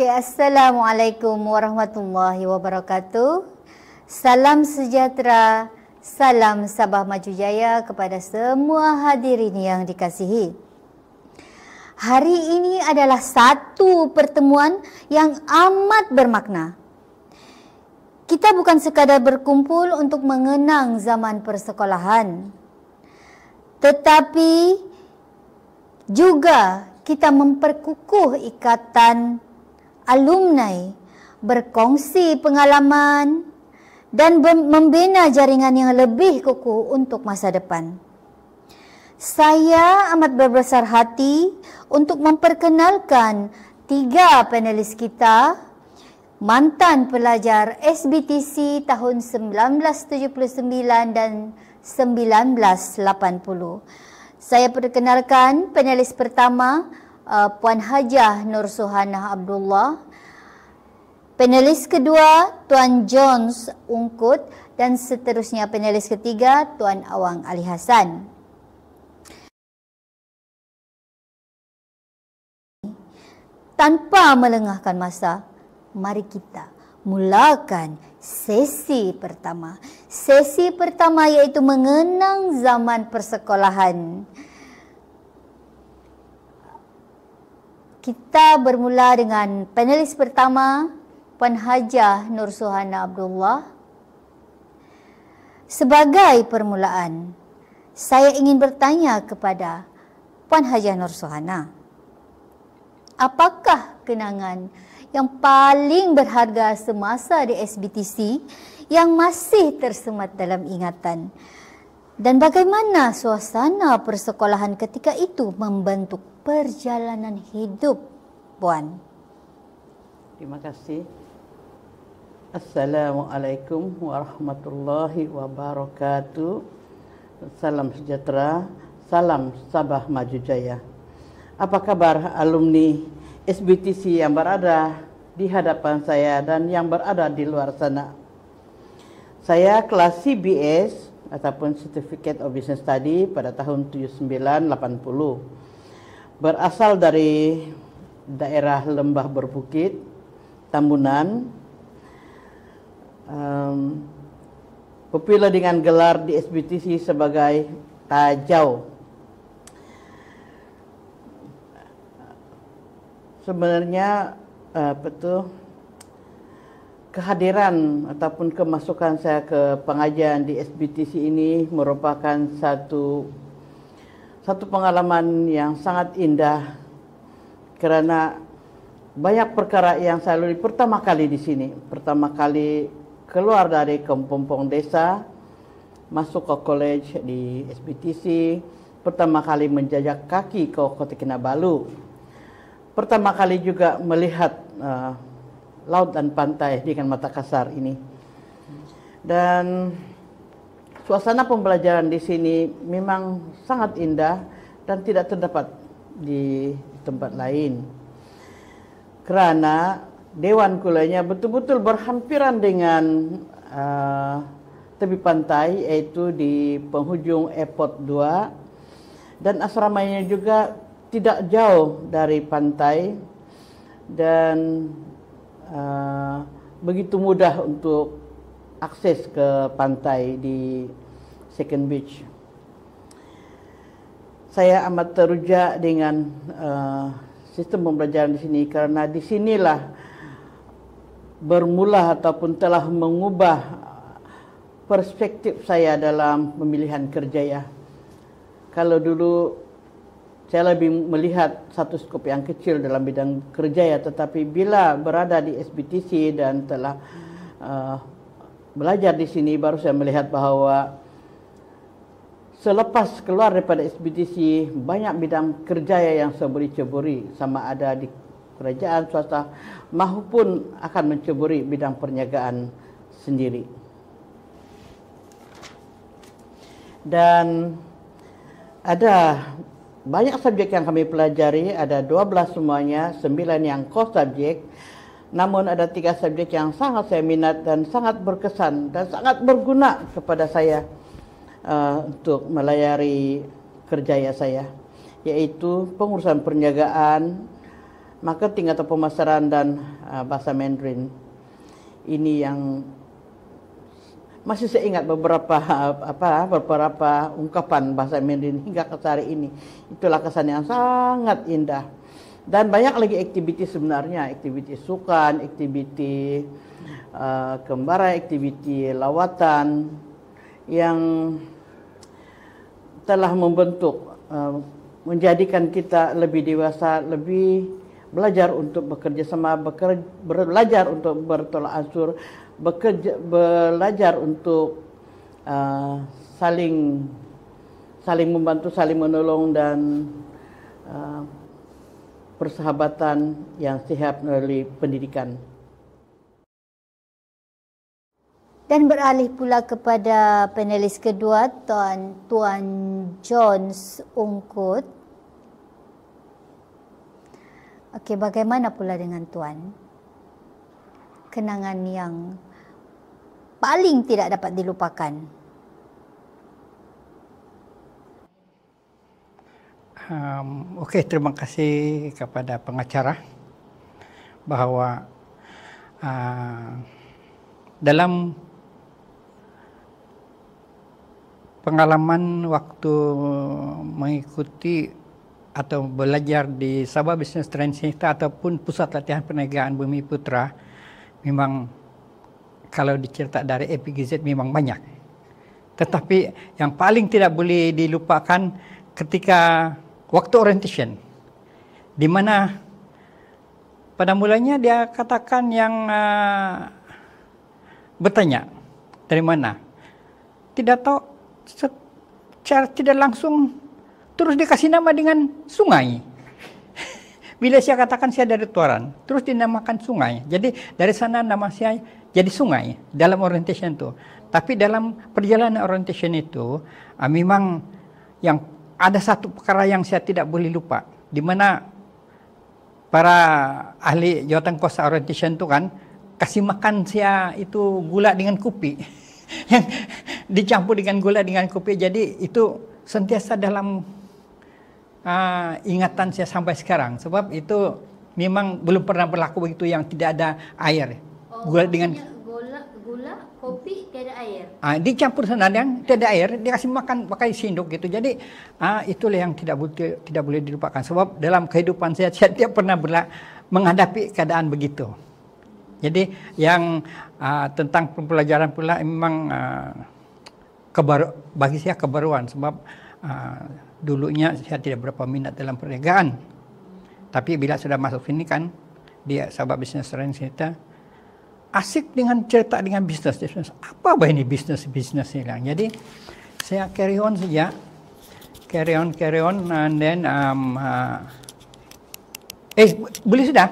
Okay, Assalamualaikum warahmatullahi wabarakatuh. Salam sejahtera, salam Sabah Maju Jaya kepada semua hadirin yang dikasihi. Hari ini adalah satu pertemuan yang amat bermakna. Kita bukan sekadar berkumpul untuk mengenang zaman persekolahan, tetapi juga kita memperkukuh ikatan alumni, berkongsi pengalaman dan membina jaringan yang lebih kukuh untuk masa depan. Saya amat berbesar hati untuk memperkenalkan 3 panelis kita, mantan pelajar SBTC tahun 1979 dan 1980. Saya perkenalkan panelis pertama, Puan Hajah Nur Suhana Abdullah. Panelis kedua, Tuan Jones Ungkut, dan seterusnya panelis ketiga, Tuan Awang Ali Hassan. Tanpa melengahkan masa, mari kita mulakan sesi pertama. Sesi pertama iaitu mengenang zaman persekolahan. Kita bermula dengan panelis pertama, Puan Hajah Nur Suhana Abdullah. Sebagai permulaan, saya ingin bertanya kepada Puan Hajah Nur Suhana, apakah kenangan yang paling berharga semasa di SBTC yang masih tersemat dalam ingatan? Dan bagaimana suasana persekolahan ketika itu membentuk perjalanan hidup, Puan? Terima kasih. Assalamualaikum warahmatullahi wabarakatuh. Salam sejahtera, salam Sabah Maju Jaya. Apa kabar alumni SBTC yang berada di hadapan saya dan yang berada di luar sana? Saya kelas CBS ataupun Certificate of Business Study pada tahun 7980. Berasal dari daerah Lembah Berbukit, Tambunan. Popular dengan gelar di SBTC sebagai Tajau. Sebenarnya kehadiran ataupun kemasukan saya ke pengajian di SBTC ini merupakan satu pengalaman yang sangat indah, kerana banyak perkara yang saya lalui pertama kali di sini. Pertama kali keluar dari kampung desa, masuk ke college di SBTC, pertama kali menjajak kaki ke Kota Kinabalu. Pertama kali juga melihat laut dan pantai dengan mata kasar ini. Dan suasana pembelajaran di sini memang sangat indah dan tidak terdapat di tempat lain. Kerana dewan kuliahnya betul-betul berhampiran dengan tepi pantai, yaitu di penghujung Airport 2, dan asramanya juga tidak jauh dari pantai dan begitu mudah untuk akses ke pantai di Second Beach. Saya amat teruja dengan sistem pembelajaran di sini, karena di sinilah bermula ataupun telah mengubah perspektif saya dalam pemilihan kerja ya. Kalau dulu saya lebih melihat satu skop yang kecil dalam bidang kerja ya, tetapi bila berada di SBTC dan telah belajar di sini, baru saya melihat bahawa selepas keluar daripada SBTC, banyak bidang kerja yang saya boleh ceburi, sama ada di kerajaan swasta maupun akan menceburi bidang perniagaan sendiri. Dan ada banyak subjek yang kami pelajari, ada 12 semuanya, 9 yang core subjek. Namun ada 3 subjek yang sangat saya minat dan sangat berkesan dan sangat berguna kepada saya untuk melayari kerjaya saya, yaitu pengurusan perniagaan, marketing atau pemasaran dan bahasa Mandarin. Ini yang masih saya ingat beberapa ungkapan bahasa Mandarin hingga ke hari ini. Itulah kesan yang sangat indah. Dan banyak lagi aktiviti sebenarnya, aktiviti sukan, aktiviti kembara, aktiviti lawatan yang telah membentuk, menjadikan kita lebih dewasa, lebih belajar untuk bekerja sama, belajar untuk bertolak ansur, belajar untuk saling membantu, saling menolong, dan persahabatan yang sehat melalui pendidikan. Dan beralih pula kepada panelis kedua, Tuan Jones Ungkut. Okey, bagaimana pula dengan Tuan? Kenangan yang paling tidak dapat dilupakan. Okey, terima kasih kepada pengacara bahawa dalam pengalaman waktu mengikuti atau belajar di Sabah Business Training Center ataupun Pusat Latihan Perniagaan Bumi Putra, memang kalau dicerita dari APGZ memang banyak. Tetapi yang paling tidak boleh dilupakan ketika waktu orientation, di mana pada mulanya dia katakan yang bertanya dari mana, tidak tahu, secara tidak langsung terus dikasih nama dengan sungai. Bila saya katakan saya dari Tuaran, terus dinamakan sungai. Jadi dari sana nama saya jadi sungai dalam orientation itu. Tapi dalam perjalanan orientation itu, memang yang ada satu perkara yang saya tidak boleh lupa, di mana para ahli jawatan kuasa orientation itu kan kasih makan saya itu gula dengan kopi. Yang dicampur dengan gula dengan kopi. Jadi itu sentiasa dalam ingatan saya sampai sekarang. Sebab itu memang belum pernah berlaku begitu yang tidak ada air. Gula dengan gula, kopi, tiada air. Dicampur sana yang tiada air, dikasih makan pakai sendok gitu. Jadi itulah yang tidak boleh dilupakan. Sebab dalam kehidupan saya tidak pernah menghadapi keadaan begitu. Jadi yang tentang pembelajaran pula memang bagi saya kebaruan, sebab dulunya saya tidak berapa minat dalam perniagaan. Tapi bila sudah masuk sini kan, di Sabah Business Training Center, asik dengan cerita dengan bisnes. Apa ini bisnes ni lah. Jadi saya carry on saja, carry on, and then boleh sudah.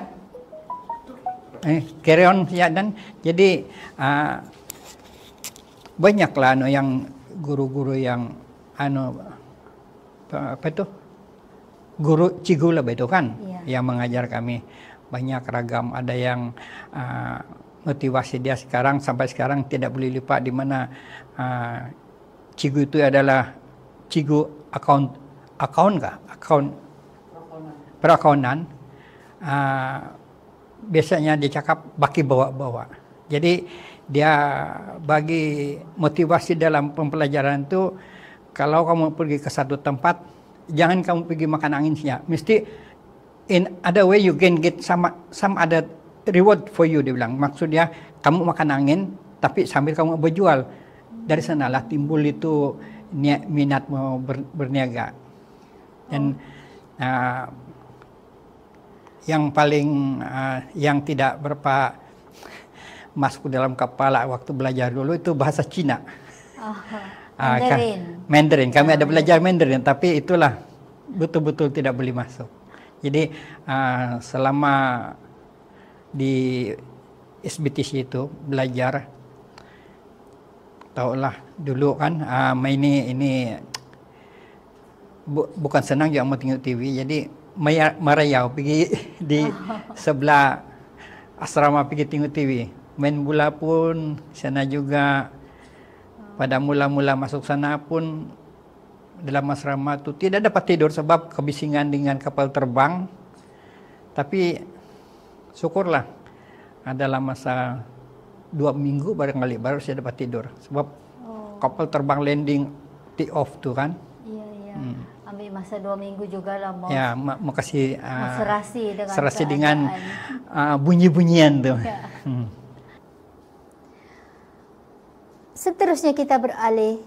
Carry on ya, dan jadi banyaklah yang guru-guru yang apa itu, guru cigu lah itu kan, yang mengajar kami banyak ragam. Ada yang motivasi dia sekarang sampai sekarang tidak boleh lupa, di mana cigu itu adalah cigu perakaunan. Biasanya dia cakap baki bawa-bawa. Jadi dia bagi motivasi dalam pembelajaran itu, kalau kamu pergi ke satu tempat, jangan kamu pergi makan angin saja. Mesti in other way you can get some other reward for you, dia bilang. Maksudnya kamu makan angin tapi sambil kamu berjual. Dari sanalah timbul itu minat mau berniaga. Dan yang paling yang tidak berapa masuk dalam kepala waktu belajar dulu itu bahasa Cina. Mandarin. Kami ada belajar Mandarin, tapi itulah betul-betul tidak boleh masuk. Jadi selama di SBTC itu belajar, tahulah dulu kan ini bukan senang juga mau tengok TV. Jadi merayau pergi di sebelah asrama pergi tengok TV. Main bola pun sana juga. Pada mula-mula masuk sana pun dalam asrama tu tidak dapat tidur sebab kebisingan dengan kapal terbang. Tapi syukurlah dalam masa 2 minggu barangkali baru saya dapat tidur. Sebab kapal terbang landing take off tu kan. Iya. Ambil masa 2 minggu juga lah mau. Ya, mau kasih serasi dengan bunyi-bunyian tu. Ya. Seterusnya kita beralih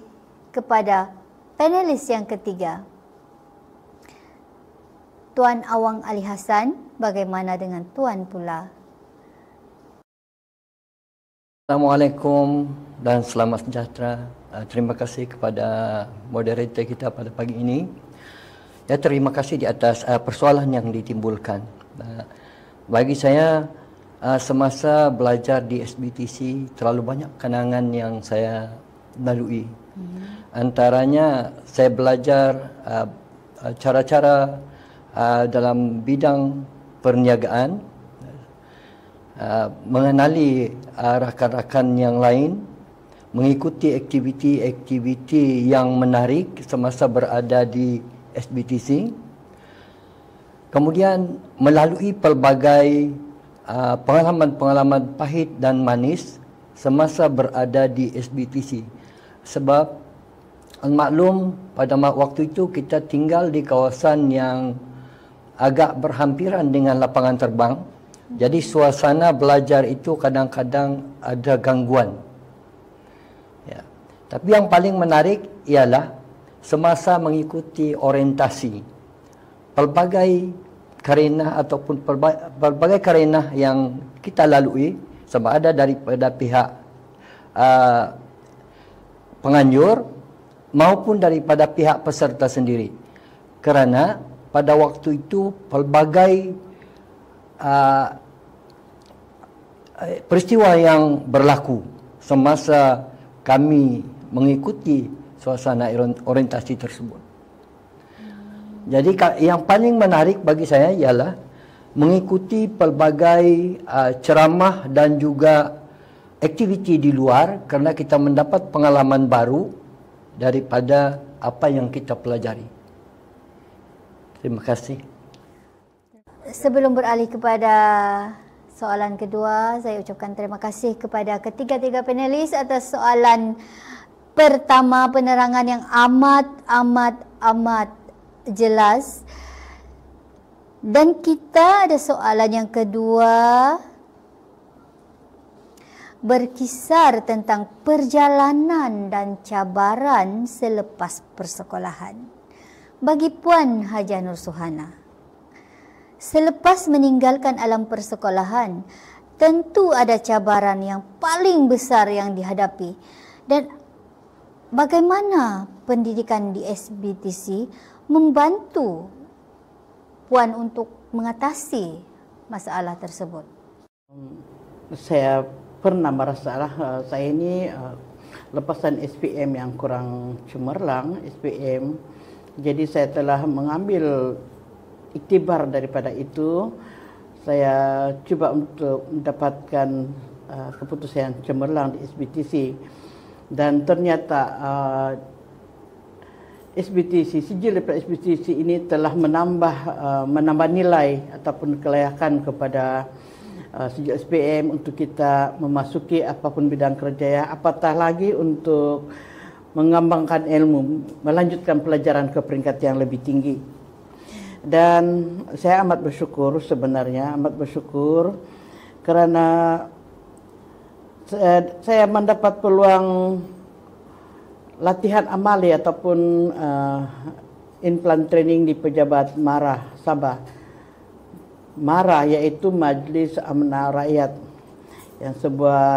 kepada panelis yang ketiga. Tuan Awang Ali Hassan, bagaimana dengan Tuan pula? Assalamualaikum dan selamat sejahtera. Terima kasih kepada moderator kita pada pagi ini. Ya, terima kasih di atas persoalan yang ditimbulkan. Bagi saya, semasa belajar di SBTC, terlalu banyak kenangan yang saya lalui. Antaranya, saya belajar cara-cara dalam bidang perniagaan, mengenali rakan-rakan yang lain, mengikuti aktiviti-aktiviti yang menarik semasa berada di SBTC, kemudian melalui pelbagai pengalaman-pengalaman pahit dan manis semasa berada di SBTC. Sebab maklum pada waktu itu kita tinggal di kawasan yang agak berhampiran dengan lapangan terbang. Jadi suasana belajar itu kadang-kadang ada gangguan. Ya. Tapi yang paling menarik ialah semasa mengikuti orientasi, pelbagai karenah ataupun pelbagai karenah yang kita lalui, sama ada daripada pihak penganjur maupun daripada pihak peserta sendiri. Kerana pada waktu itu pelbagai peristiwa yang berlaku semasa kami mengikuti suasana orientasi tersebut. Jadi yang paling menarik bagi saya ialah mengikuti pelbagai ceramah dan juga aktiviti di luar, kerana kita mendapat pengalaman baru daripada apa yang kita pelajari. Terima kasih. Sebelum beralih kepada soalan kedua, saya ucapkan terima kasih kepada ketiga-tiga panelis atas soalan pertama, penerangan yang amat jelas. Dan kita ada soalan yang kedua, berkisar tentang perjalanan dan cabaran selepas persekolahan. Bagi Puan Haja Nur Suhana, selepas meninggalkan alam persekolahan, tentu ada cabaran yang paling besar yang dihadapi. Dan bagaimana pendidikan di SBTC membantu Puan untuk mengatasi masalah tersebut? Saya pernah merasalah saya ini lepasan SPM yang kurang cemerlang, SPM. Jadi saya telah mengambil iktibar daripada itu. Saya cuba untuk mendapatkan keputusan yang cemerlang di SBTC. Dan ternyata SBTC, sijil daripada SBTC ini telah menambah nilai ataupun kelayakan kepada sijil SPM untuk kita memasuki apapun bidang kerjaya, apatah lagi untuk mengembangkan ilmu, melanjutkan pelajaran ke peringkat yang lebih tinggi. Dan saya amat bersyukur sebenarnya, kerana saya mendapat peluang latihan amali ataupun in-plant training di Pejabat MARA Sabah. MARA iaitu Majlis Amanah Rakyat, yang sebuah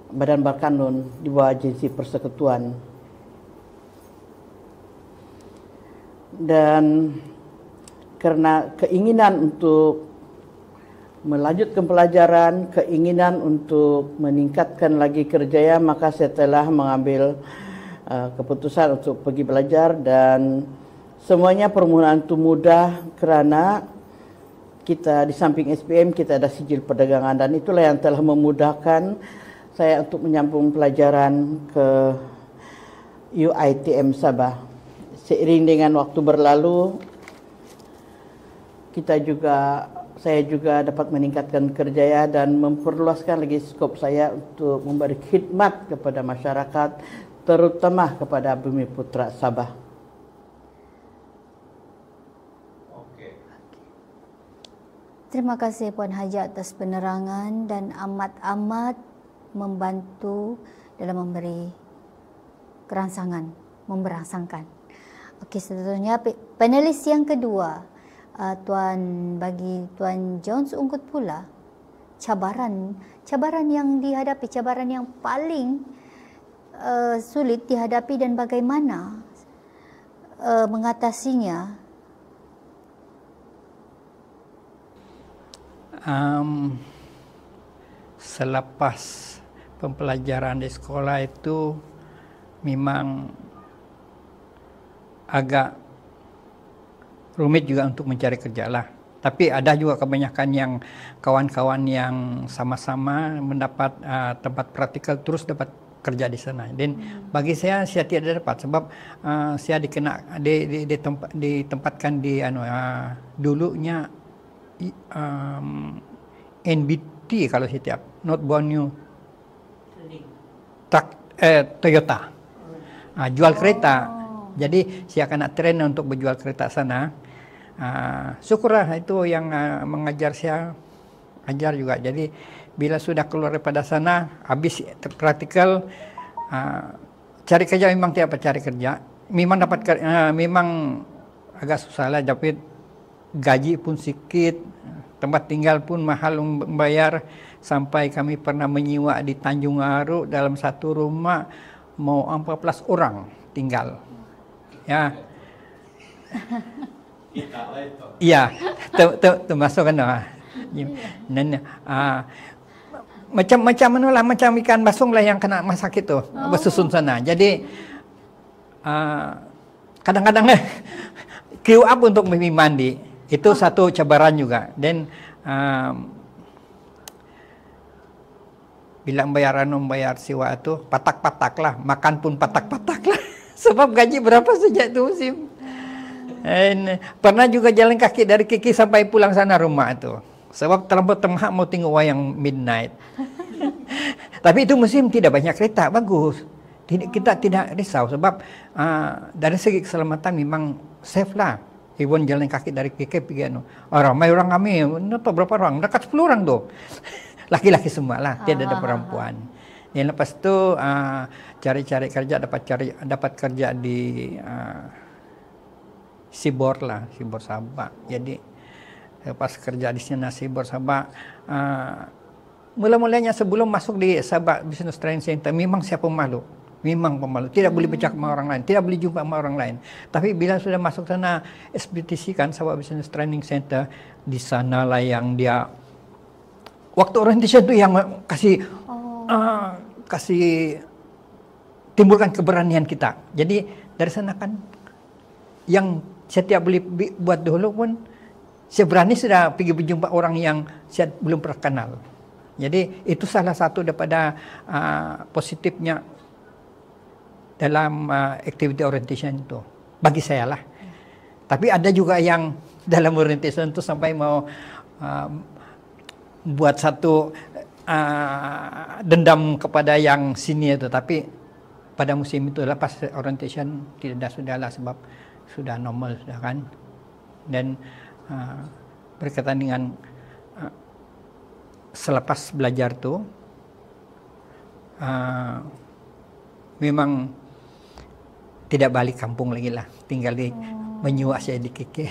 badan berkanun di bawah agensi persekutuan. Dan kerana keinginan untuk melanjutkan pelajaran, keinginan untuk meningkatkan lagi kerjaya, maka saya telah mengambil keputusan untuk pergi belajar. Dan semuanya permulaan itu mudah kerana kita di samping SPM kita ada sijil perdagangan, dan itulah yang telah memudahkan saya untuk menyambung pelajaran ke UiTM Sabah. Seiring dengan waktu berlalu, saya juga dapat meningkatkan kerjaya dan memperluaskan lagi skop saya untuk memberi khidmat kepada masyarakat, terutama kepada Bumi Putra Sabah. Terima kasih Puan Haji atas penerangan dan amat-amat membantu dalam memberi kerangsangan, memberangsangkan. Okey, seterusnya panelis yang kedua, bagi Tuan John Ungkut pula, cabaran yang dihadapi, cabaran yang paling sulit dihadapi dan bagaimana mengatasinya. Selepas pembelajaran di sekolah itu memang agak rumit juga untuk mencari kerja lah. Tapi ada juga kebanyakan yang kawan-kawan yang sama-sama mendapat tempat praktikal terus dapat kerja di sana. Dan bagi saya tidak dapat sebab saya ditempatkan di dulunya NBT kalau setiap North Borneo Toyota jual kereta. Jadi saya akan nak train untuk berjual kereta sana. Syukurlah itu yang mengajar saya, ajar juga. Jadi bila sudah keluar daripada sana, habis praktikal, cari kerja memang tidak cari kerja. Memang dapat memang agak susah lah, tapi gaji pun sedikit, tempat tinggal pun mahal membayar. Sampai kami pernah menyewa di Tanjung Aru dalam satu rumah mau 14 orang tinggal. Ya. Iya, termasuk kan. Macam mana lah, macam ikan basung lah yang kena masak itu, bersusun sana. Jadi kadang-kadang queue up untuk mandi. Itu satu cabaran juga. Dan bila membayar sewa itu patak-patak lah, makan pun patak-patak lah. Sebab gaji berapa sejak itu musim. And pernah juga jalan kaki dari Kiki sampai pulang sana rumah itu. Sebab terlampau tempat mau tengok wayang midnight. Tapi itu musim tidak banyak kereta, bagus. Kita tidak risau sebab dari segi keselamatan memang safe lah. Even jalan kaki dari Kiki pergi ramai orang kami, tahu berapa orang? Dekat 10 orang tu. Laki-laki semua lah, tidak ada perempuan. Yang lepas tu cari-cari kerja, dapat kerja di Sibor lah, Sibor Sabah. Jadi lepas kerja di sana Sibor Sabah, mula-mulanya sebelum masuk di Sabah Business Training Center, memang saya pemalu. Memang pemalu, tidak boleh bercakap sama orang lain, tidak boleh jumpa sama orang lain. Tapi bila sudah masuk sana SBTC kan, Sabah Business Training Center, di sana lah yang dia waktu orientation tu yang kasih timbulkan keberanian kita. Jadi dari sana kan yang saya tidak boleh buat dulu pun saya berani sudah pergi berjumpa orang yang saya belum pernah kenal. Jadi itu salah satu daripada positifnya dalam activity orientation itu bagi saya lah. Tapi ada juga yang dalam orientation itu sampai mau buat satu dendam kepada yang sini itu. Tapi pada musim itu lepas orientation tidak sudahlah sebab sudah normal sudah kan. Dan berkaitan dengan selepas belajar tu memang tidak balik kampung lagi lah, tinggal di menyuak saya di Keke.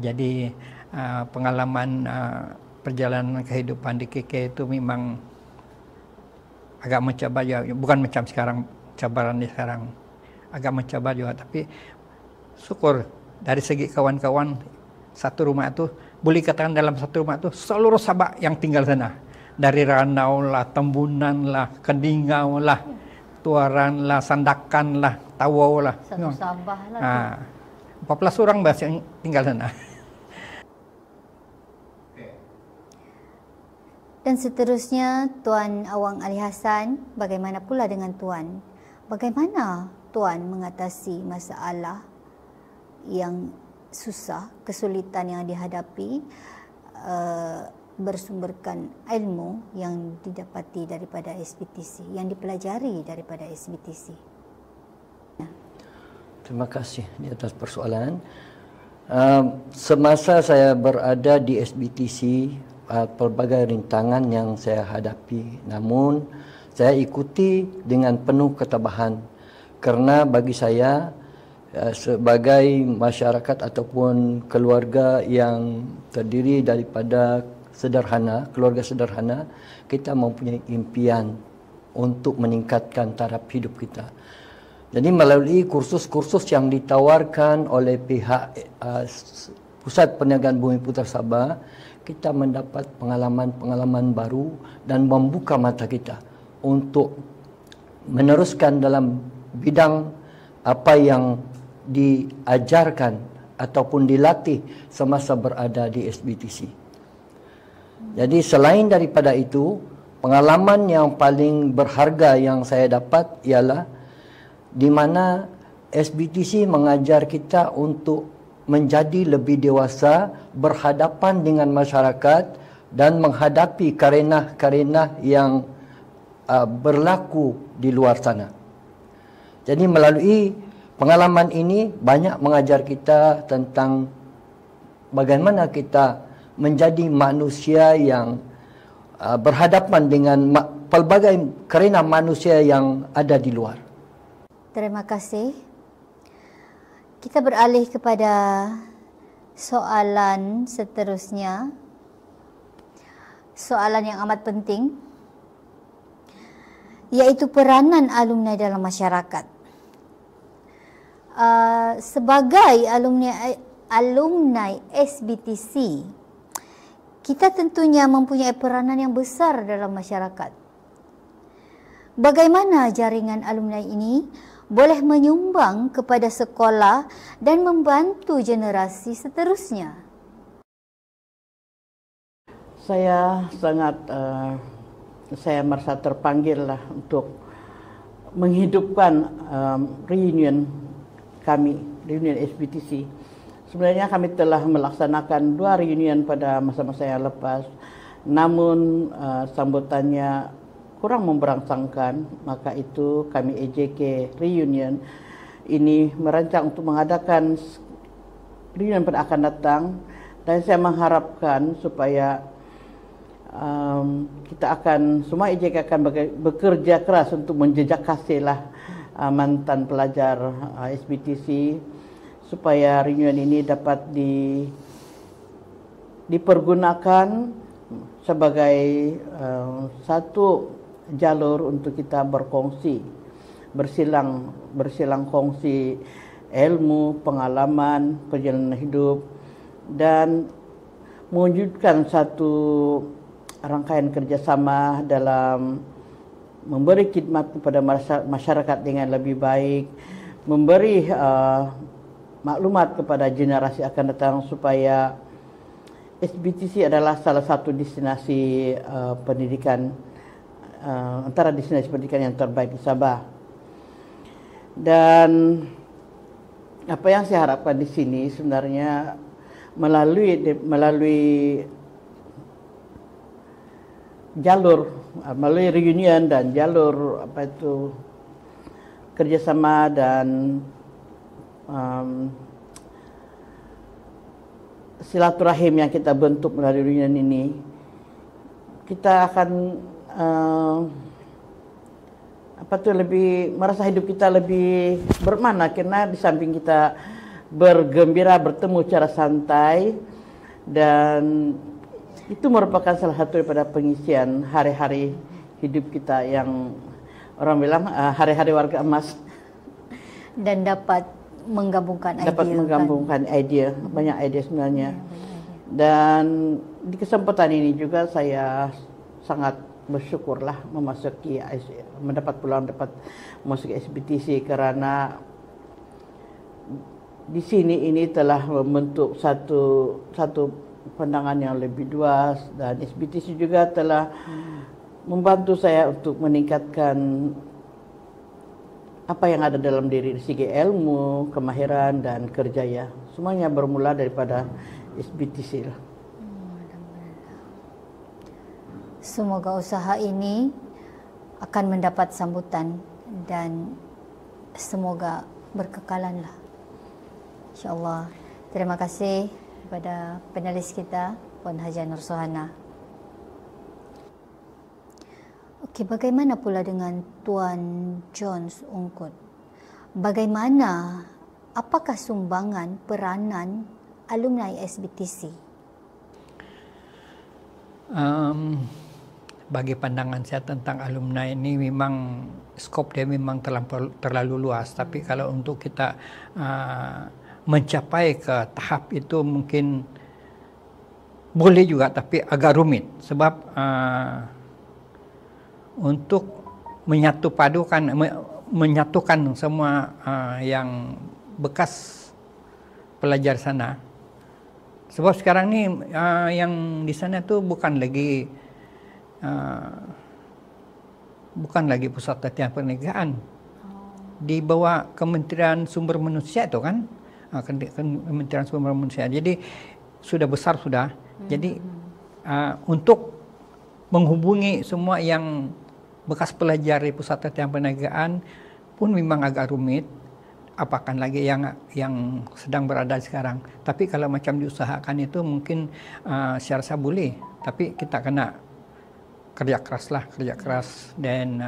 Jadi pengalaman perjalanan kehidupan di Keke itu memang agak mencabar juga, bukan macam sekarang cabaran di sekarang, agak mencabar juga. Tapi syukur dari segi kawan-kawan satu rumah itu, boleh katakan dalam satu rumah itu seluruh Sabah yang tinggal sana, dari Ranau lah, Tembunan lah, Kendingau lah, Tuaran lah, Sandakan lah, Tawau lah. Satu Sabah lah. 14 orang bahasa yang tinggal sana. Dan seterusnya Tuan Awang Ali Hassan, bagaimana pula dengan Tuan? Bagaimana Tuan mengatasi masalah yang susah, kesulitan yang dihadapi bersumberkan ilmu yang didapati daripada SBTC, yang dipelajari daripada SBTC. Terima kasih di atas persoalan. Semasa saya berada di SBTC, pelbagai rintangan yang saya hadapi, namun saya ikuti dengan penuh ketabahan, kerana bagi saya sebagai masyarakat ataupun keluarga yang terdiri daripada keluarga sederhana, kita mempunyai impian untuk meningkatkan taraf hidup kita. Jadi melalui kursus-kursus yang ditawarkan oleh pihak Pusat Perniagaan Bumi Putra Sabah, kita mendapat pengalaman-pengalaman baru dan membuka mata kita untuk meneruskan dalam bidang apa yang diajarkan ataupun dilatih semasa berada di SBTC. Jadi selain daripada itu, pengalaman yang paling berharga yang saya dapat ialah di mana SBTC mengajar kita untuk menjadi lebih dewasa, berhadapan dengan masyarakat dan menghadapi karenah-karenah yang berlaku di luar sana. Jadi melalui pengalaman ini banyak mengajar kita tentang bagaimana kita menjadi manusia yang berhadapan dengan pelbagai karenah manusia yang ada di luar. Terima kasih. Kita beralih kepada soalan seterusnya. Soalan yang amat penting, iaitu peranan alumni dalam masyarakat. Sebagai alumni SBTC, kita tentunya mempunyai peranan yang besar dalam masyarakat. Bagaimana jaringan alumni ini boleh menyumbang kepada sekolah dan membantu generasi seterusnya? Saya sangat saya merasa terpanggil lah untuk menghidupkan reunion kami, reunion SBTC. Sebenarnya kami telah melaksanakan 2 reunion pada masa-masa yang lepas, namun sambutannya kurang memberangsangkan. Maka itu kami EJK Reunion ini merancang untuk mengadakan reunion pada akan datang, dan saya mengharapkan supaya kita akan, semua EJK akan bekerja keras untuk menjejak kasihlah mantan pelajar SBTC, supaya reunion ini dapat dipergunakan sebagai satu jalur untuk kita berkongsi, bersilang kongsi ilmu, pengalaman, perjalanan hidup, dan mewujudkan satu rangkaian kerjasama dalam memberi khidmat kepada masyarakat dengan lebih baik, memberi maklumat kepada generasi akan datang supaya SBTC adalah salah satu destinasi pendidikan, antara destinasi pendidikan yang terbaik di Sabah. Dan apa yang saya harapkan di sini sebenarnya melalui reunion dan jalur kerjasama dan silaturahim yang kita bentuk melalui reunion ini, kita akan lebih merasa hidup kita lebih bermakna, karena di samping kita bergembira bertemu secara santai, dan itu merupakan salah satu daripada pengisian hari-hari hidup kita yang orang bilang hari-hari warga emas, dan dapat menggabungkan idea, banyak idea sebenarnya. Dan di kesempatan ini juga saya sangat bersyukurlah mendapat peluang masuk SBTC, karena di sini ini telah membentuk satu pandangan yang lebih luas, dan SBTC juga telah membantu saya untuk meningkatkan apa yang ada dalam diri segi ilmu, kemahiran dan kerjaya. Semuanya bermula daripada SBTC lah. Semoga usaha ini akan mendapat sambutan dan semoga berkekalan lah. InsyaAllah. Terima kasih kepada penulis kita, Puan Hajah Nur Sohana. Okey, bagaimana pula dengan Tuan Jones Ungkut? Bagaimana, apakah sumbangan peranan alumni SBTC? Bagi pandangan saya tentang alumni ini memang skop dia memang terlalu luas. Tapi kalau untuk kita mencapai ke tahap itu mungkin boleh juga, tapi agak rumit. Sebab untuk menyatukan semua yang bekas pelajar sana. Sebab sekarang ni yang di sana tu bukan lagi pusat latihan perniagaan. Di bawah Kementerian Sumber Manusia itu kan, Kementerian Sumber Manusia. Jadi sudah besar sudah. Jadi untuk menghubungi semua yang bekas pelajar di pusat latihan perniagaan pun memang agak rumit. Apakah lagi yang sedang berada sekarang. Tapi kalau macam diusahakan itu mungkin saya rasa boleh. Tapi kita kena kerja keras dan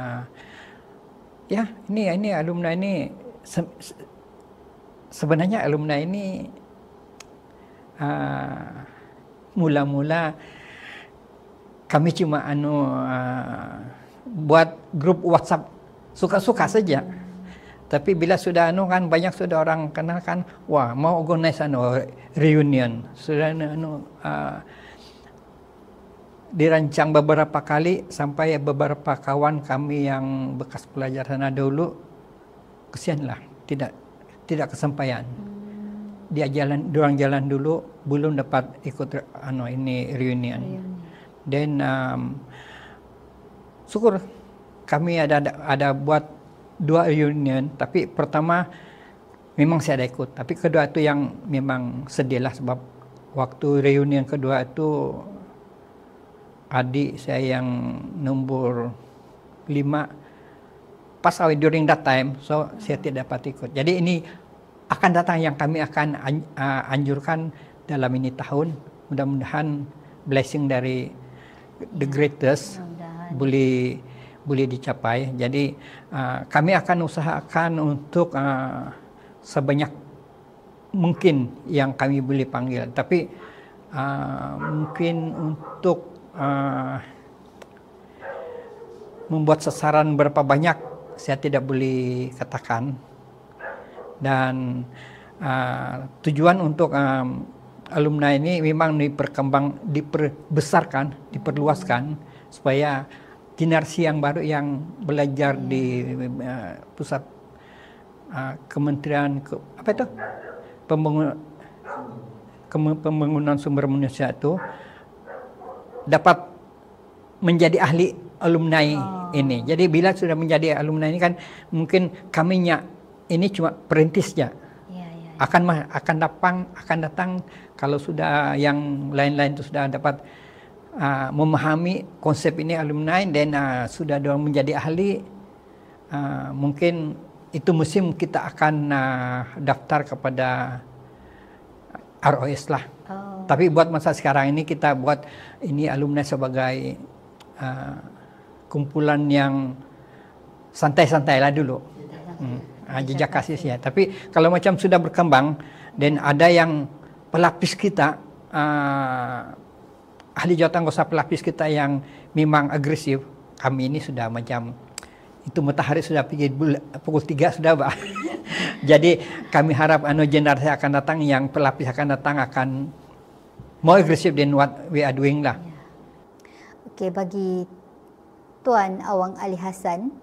ya ini alumni ini sebenarnya alumni ini mula-mula kami cuma buat grup WhatsApp suka-suka saja. Tapi bila sudah kan banyak sudah orang kenal kan, wah mau organize reunion. Sudah dirancang beberapa kali sampai beberapa kawan kami yang bekas pelajar sana dulu kesianlah tidak kesampaian. Dia jalan dulu belum dapat ikut ini reunion. Dan syukur kami ada buat 2 reunion, tapi pertama memang saya ada ikut, tapi kedua itu yang memang sedih lah sebab waktu reunion kedua itu adik saya yang nombor 5 pas during that time, so saya tidak dapat ikut. Jadi ini akan datang yang kami akan anjurkan dalam ini tahun. Mudah-mudahan blessing dari the greatest boleh dicapai. Jadi kami akan usahakan untuk sebanyak mungkin yang kami boleh panggil. Tapi mungkin untuk membuat sasaran berapa banyak saya tidak boleh katakan. Dan tujuan untuk alumni ini memang diperbesarkan, diperluaskan supaya generasi yang baru yang belajar di pusat Kementerian Pembangunan Sumber Manusia itu dapat menjadi ahli alumni ini. Jadi bila sudah menjadi alumni ini kan mungkin kaminya ini cuma perintisnya. Akan datang kalau sudah yang lain-lain itu sudah dapat memahami konsep ini alumni dan sudah dorang menjadi ahli, mungkin itu musim kita akan daftar kepada ROS lah. Tapi buat masa sekarang ini kita buat ini alumni sebagai kumpulan yang santai-santai lah dulu. Jejak kasih ya. Tapi kalau macam sudah berkembang dan ada yang pelapis kita ahli jawatanggota pelapis kita yang memang agresif, kami ini sudah macam itu matahari sudah pergi pukul 3 sudah, Pak. Jadi kami harap generasi akan datang yang pelapis akan datang akan more agresif than what we are doing lah. Okey, bagi Tuan Awang Ali Hassan.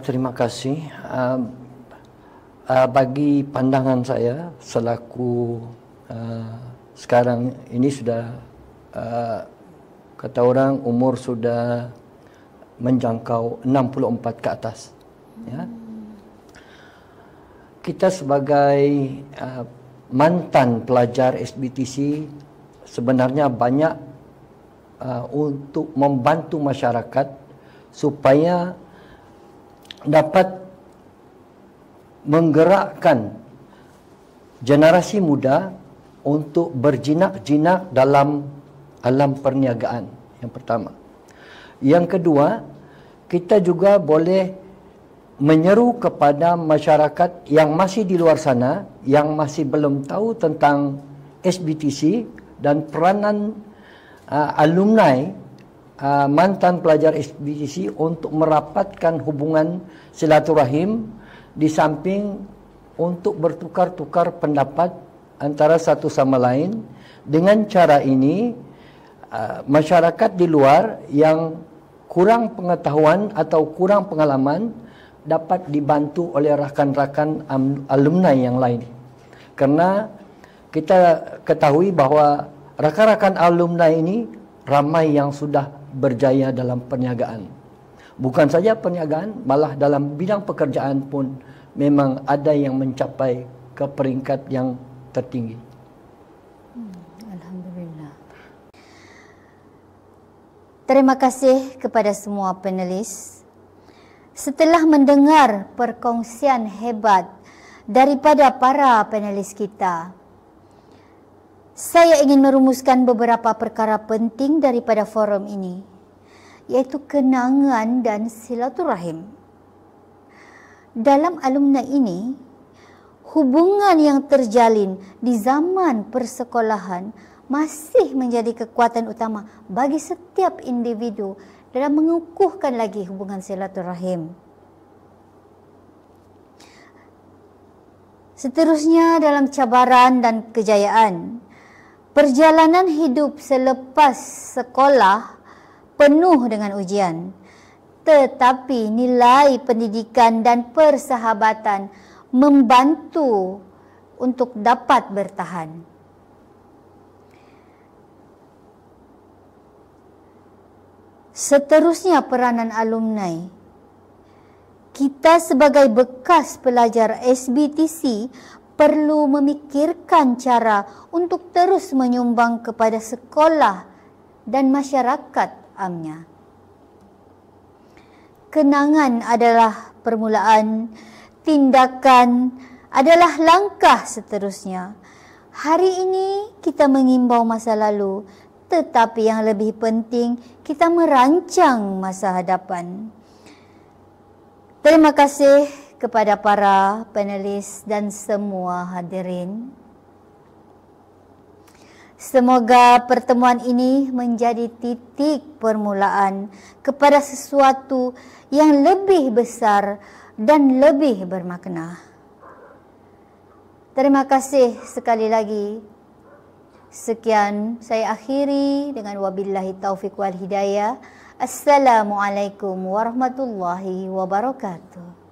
Terima kasih. Bagi pandangan saya selaku sekarang ini sudah kata orang umur sudah menjangkau 64 ke atas. Ya. Kita sebagai mantan pelajar SBTC sebenarnya banyak untuk membantu masyarakat supaya dapat menggerakkan generasi muda untuk berjinak-jinak dalam alam perniagaan. Yang pertama. Yang kedua, kita juga boleh menyeru kepada masyarakat yang masih di luar sana, yang masih belum tahu tentang SBTC dan peranan alumni mantan pelajar SBTC untuk merapatkan hubungan silaturahim di samping untuk bertukar-tukar pendapat antara satu sama lain. Dengan cara ini, masyarakat di luar yang kurang pengetahuan atau kurang pengalaman dapat dibantu oleh rakan-rakan alumni yang lain. Karena kita ketahui bahawa rakan-rakan alumni ini ramai yang sudah berjaya dalam perniagaan. Bukan saja perniagaan, malah dalam bidang pekerjaan pun memang ada yang mencapai ke peringkat yang tertinggi. Alhamdulillah. Terima kasih kepada semua panelis. Setelah mendengar perkongsian hebat daripada para panelis kita, saya ingin merumuskan beberapa perkara penting daripada forum ini, iaitu kenangan dan silaturahim. Dalam alumni ini, hubungan yang terjalin di zaman persekolahan masih menjadi kekuatan utama bagi setiap individu dalam mengukuhkan lagi hubungan silaturahim. Seterusnya dalam cabaran dan kejayaan, perjalanan hidup selepas sekolah penuh dengan ujian, tetapi nilai pendidikan dan persahabatan membantu untuk dapat bertahan. Seterusnya peranan alumni. Kita sebagai bekas pelajar SBTC perlu memikirkan cara untuk terus menyumbang kepada sekolah dan masyarakat amnya. Kenangan adalah permulaan, tindakan adalah langkah seterusnya. Hari ini kita mengimbau masa lalu, tetapi yang lebih penting, kita merancang masa hadapan. Terima kasih kepada para panelis dan semua hadirin. Semoga pertemuan ini menjadi titik permulaan kepada sesuatu yang lebih besar dan lebih bermakna. Terima kasih sekali lagi. Sekian saya akhiri dengan wabillahi taufiq wal hidayah. Assalamualaikum warahmatullahi wabarakatuh.